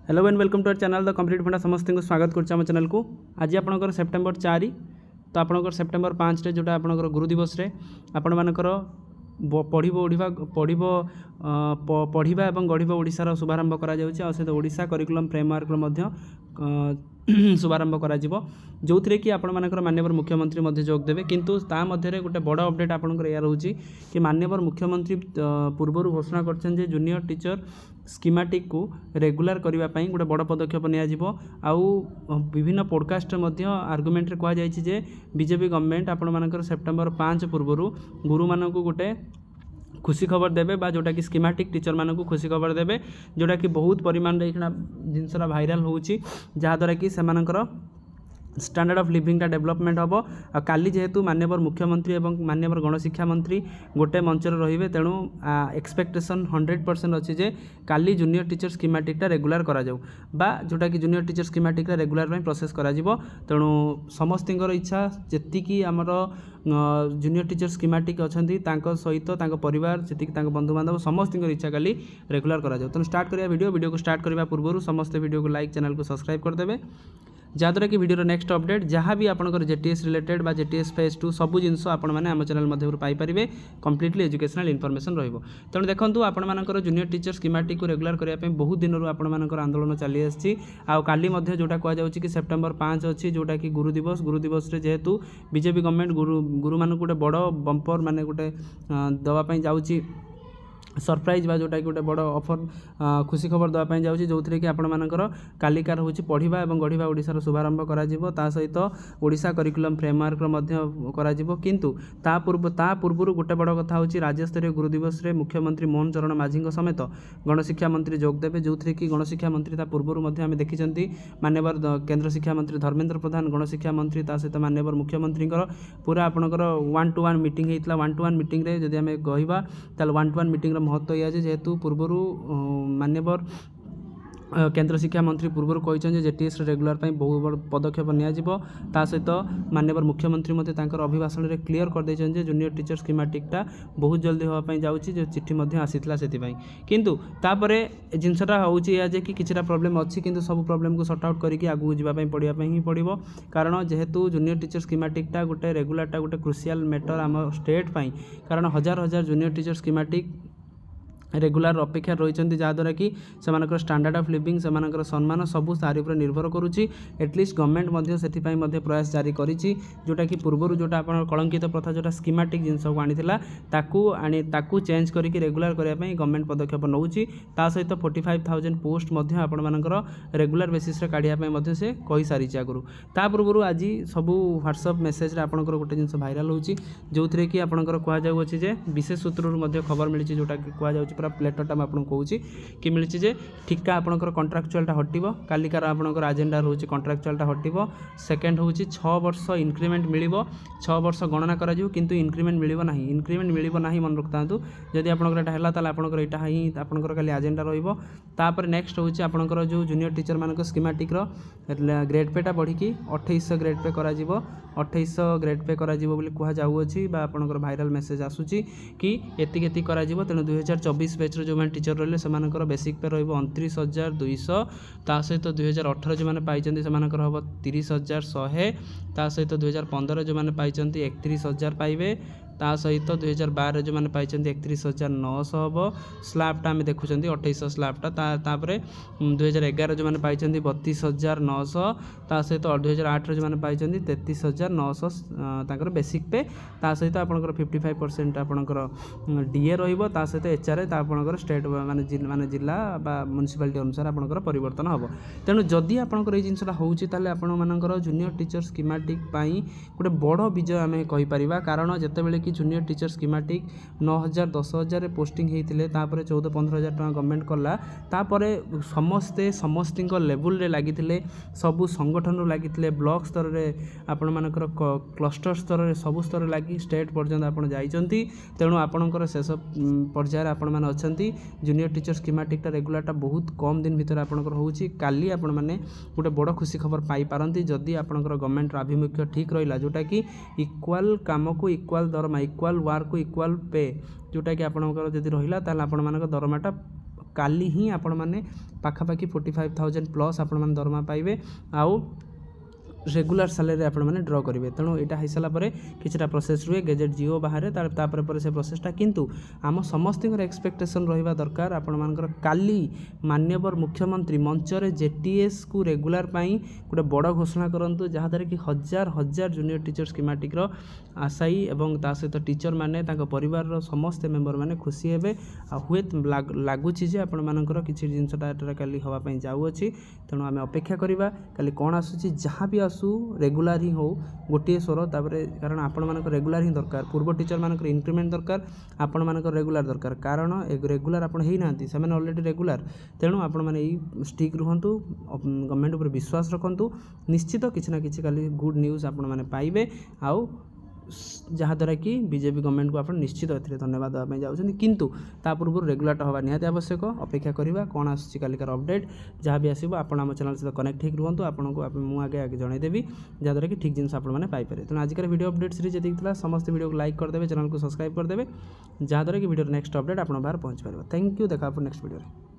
Hello and welcome to our channel the complete funda समस्त को स्वागत करछे हम चैनल को। आज आपनकर सेप्टेम्बर 4 तो आपनकर सेप्टेम्बर 5 रे जोटा आपनकर गुरु दिवस रे आपण मानकर पढ़िबा एवं गढ़िबा ओडिशार शुभारंभ करा जाउछि और से ओडिशा करिकुलम फ्रेमवर्क रो मध्य शुभारंभ करा जिवो जोथिरे कि आपण मानकर माननीय मुख्यमंत्री मध्य जोग देबे। किंतु ता मध्य गोटे बड़ अपडेट आपनकर या रहउछि कि माननीय मुख्यमंत्री पूर्व घोषणा करछन जे जूनियर टीचर स्कीमेटिक को रेगुलर करबा पई गोटे बड़ पदक्षेप निया जिवो। आउ विभिन्न पॉडकास्ट मध्य आर्गुमेंट रे कहा जायछि जे बीजेपी गवर्नमेंट आपण मानकर सेप्टेम्बर 5 पूर्व गुरु मानकु गोटे खुशी खबर देबे बा जोटा कि स्कीमेटिक टीचर मानकु खुशी खबर देबे जोटा कि बहुत परिमाण रे इखना जिनसरा वायरल होउछि जहा द्वारा कि सेमानकर स्टैंडर्ड ऑफ लिविंग डेवलपमेंट हम आ काली जेहेतु माननीय मुख्यमंत्री एवं माननीय गणशिक्षा मंत्री गोटे मंच रे तेणु एक्सपेक्टेशन 100% अच्छी जे काली जूनियर टीचर स्कीमेटिक रेगुलर करा जाऊ बा जोटा कि junior teacher schematic regular process करा जिवो। तेणु समस्तर इच्छा जी आमर जूनियर टीचर स्कीमेटिक अच्छा सहित परिवार जी बंधु बांधव समस्त इच्छा काली रेगुलर करा जाऊ। तेणु स्टार्ट करिया वीडियो को स्टार्ट करने पूर्व समस्त वीडियो को लाइक चैनल को सब्सक्राइब करदेवे जहाँद्वारा कि वीडियो नेक्स्ट अपडेट जहाँ भी आपंकर जेटीएस रिलेटेड बा जेटीएस फेज 2 सबू जिनस आपने आम चैनल मध्य पाइपर कंप्लीटली एजुकेशनल इनफॉरमेशन रहिबो। तेणु देखो आपंकर जूनियर टीचर स्कीमेटिक को रेगुलर करने बहुत दिन आपंकर आंदोलन चली आसी आली जोटा कहुँ कि सेप्टेम्बर 5 अच्छी जोटा कि गुरु दिवस जेहेतु बीजेपी गवर्नमेंट गुरु मान गोटे बड़ बंपर माने गोटे दवाई जाऊँगी सरप्राइज बा जोटा कि गोटे बड़ ऑफर खुशी खबर देवाई जाऊँगी जो थी कि आपंकर कालिकार हूँ पढ़ा और गढ़ा ओडिशार शुभारंभ करा सहित ओडिशा करिकुलम फ्रेमवर्क किंतु ता पूर्व गोटे बड़ कथा हूँ राज्यस्तरीय गुरु दिवस रे मुख्यमंत्री मोहन चरण माझी समेत गणशिक्षा मंत्री जोगदेवे जो थी कि गणशिक्षा मंत्री ता पूर्व आम देखी माननीय केंद्र शिक्षा मंत्री धर्मेंद्र प्रधान गणशिक्षा मंत्री ता सहित माननीय मुख्यमंत्री पूरा आपंकर 1-to-1 मीटिंग होता 1-to-1 मीटिंग रे जदि आम कहवा ताल 1-to-1 मीटिंग महत्व या जेहेतु पूर्व माननीय केंद्र शिक्षा मंत्री पूर्व कहते जेटीएस रेगुलर बहुत बड़ पदक्षेप नियाजिबो। ता सहित माननीय मुख्यमंत्री मते तांकर अभिभाषण रे क्लियर कर देछन जे जूनियर टीचर स्कीमेटिकटा बहुत जल्दी होवा पई जाउची जो चिट्ठी मध्य आसीतला सेति पई किंतु तापरे जिनसटा होउची या जे कि किछरा प्रॉब्लम अछि किंतु सब प्रॉब्लम को सॉर्ट आउट करिकि आगु जिबा पई पडिया पई ही पडिबो कारण जेहेतु जूनियर टीचर स्कीमेटिकटा गोटे रेगुलरटा गोटे क्रुशियल मैटर आम स्टेट पई कारण हजार हजार जूनियर टीचर स्कीमेटिक रेगुलर अपेक्षा रही जहाँद्वारा कि सेमानकर स्टैंडर्ड ऑफ लिविंग सेमानकर सम्मान सबू तारि उपर निर्भर करुच्ची एटलिस्ट गवर्नमेंट से प्रयास जारी करिछि जोटा कि पूर्व जोटा आप कलंकित प्रथा जोटा स्कीमेटिक जिनस को आनीला ताकू चेंज करके रेगुलर करने गवर्नमेंट पदक्षेप नौछि ता सहित 45,000 पोस्ट आपणकर रेगुलर बेसिस काढ़ापी से कही सारी आगु ता पूर्व आज सबू व्हाट्सएप मेसेज आपंकर गोटे जिन भाइराल होची जो थे कि आपंकर कहुच्छे विशेष सूत्र खबर मिली जोटा कि कहुच्छे पूरा प्लेटरटा आपको कहूँ कि मिली जे ठिका आपंकर कंट्राक्चुआलटा हटिबो कालिकार आपंकर एजेंडा रोचे कंट्राक्चुआलटा हटिबो। सेकेंड हूँ 6 वर्ष इंक्रीमेंट मिलिबो 6 वर्ष गणना करा जिवो किंतु इंक्रीमेंट मिलिबो नाही इंक्रीमेंट मिलिबो नाही मन रखतांतु जदि आपंकर एटा हला ताले आपंकर एटा ही आपंकर खाली एजेंडा रहिबो। तापर नेक्स्ट हूँ आपंकर जो जूनियर टीचर मानक स्कीमेटिक रो ग्रेड पेटा बढ़ी 2800 ग्रेड पे करा जिवो 2800 ग्रेड पे करा जिवो बोली कहा जाउछि बा आपंकर वायरल मेसेज आसुछि कि एति करा जिवो। तेणु 2024 बैच जो मैंने टीचर रही से बेसिक पे रही 29,200 ता सहित 2018 जो मैंने पाई हम 30,100 ता सहित 2015 जो मैंने पाई 31,000 पाइबे ता सहित 2012 जो मैंने पाई 31,900 हम स्लैबटा आम देखुं 2800 स्लैबटा तापर 2011 जो मैंने पाई 32,900 ता सहित 2008 जो मैंने पाई 33,900 बेसिक पे ता सहित आपंकर 55% आपंकर डीए रहिबो ता सहित एचआरए आपंकर स्टेट माने जिला बा म्युनिसिपालिटी अनुसार आपंकर परिवर्तन हम। तेणु जदि आपंकर ये जिनसा होउची ताले आपंकर जूनियर टीचर स्कीमेटिक गोटे बड़ विजय आम कहीपर कारण जितेबाला कि जूनियर टीचर स्कीमेटिक 9,000 10,000 पोस्टिंग होते 14-15,000 टका गवर्नमेंट कला तापर समस्ते समस्त लेवल रे लगी सबू संगठन लगी ब्लॉक स्तर में आपण मानकर क्लस्टर स्तर में सबू स्तर लगी स्टेट पर्यंत आप जाइंट तेणु आपणकर शेष पर्यायर आपण मैंने अच्छा जूनियर टीचर स्कीमेटिकटा रेगुलरटा बहुत कम दिन भितर आपणकर होउची काली आपण मैंने गोटे बड़ खुशी खबर पाई पारंती जदि आपणकर गवर्नमेंट आभिमुख्य ठीक रहिला जोटा कि इक्वाल काम को इक्वाल दरमा इक्वाल वर्क को इक्वाल पे जोटा कि आपणकर जदि रहिला ताले आपण मानकर दरमाटा काली ही आपण मैंने पाखापाखि 45,000 प्लस आपण मैंने दरमा पाइबे आउ रेगुलर सैलरी आपण मैंने ड्र करेंगे। तेणु यहाँ हो सारापर किसी प्रोसेस रुए गेजेट जियो बाहर तापर से प्रोसेसटा किंतु आम समस्त एक्सपेक्टेशन रहा दरकार आपण मानकर काली माननीय मुख्यमंत्री मंचरे जेटीएस को रेगुलर गोटे बड़ घोषणा करूँ जहाँद्वारा कि हजार हजार जूनियर टीचर स्कीमेटिक आशायी एवं ता सहित टीचर मैंने परिवार समस्त मेम्बर मैंने खुशी हे हुए लगुच आपण मानकर किसी जिनसटा काली हाँपाई जाऊँगी। तेणु आम अपेक्षा करवा काली कौन आसूँ जहाँ भी आसू रेगुलर ही हो गोटे स्वर तापर कारण आपण मानक रेगुलर ही दरकार पूर्व टीचर मानक इंक्रीमेंट दरकार आपण मानक रेगुलर दरकार कारण रेगुलर आपण ही ना से ऑलरेडी रेगुलर। तेणु आपण मैंने स्टिक रुहतु गवर्नमेंट उपर विश्वास रखु निश्चित किसी ना किसी काली गुड न्यूज आपण मैंने पाइबे आउ जहाँद्वारा कि बीजेपी गवर्नमेंट को आप निश्चित ए धन्यवाद देवाई जाऊँगी किंतु ता पूर्व रेगुलर हवा निहाती आवश्यक अपेक्षा करवा कौन आसूँ कालिकार अपडेट जहाँ भी आसो आप चैनल सहित कनेक्ट होकर रुहतु आपको मुझे आगे जनईदेवी जहाँद्वारा कि ठीक जिन आपने पाइपर। तेणु आजिकार वीडियो अपडेट सीरीज जी समस्त वीडियो को लाइक करदे चैनल को सब्सक्राइब करदे जहाँद्वारा कि वीडियो नेक्स्ट अपडेट आप बाहर पहुँच पार। थैंक यू देखा नेक्स्ट वीडियो।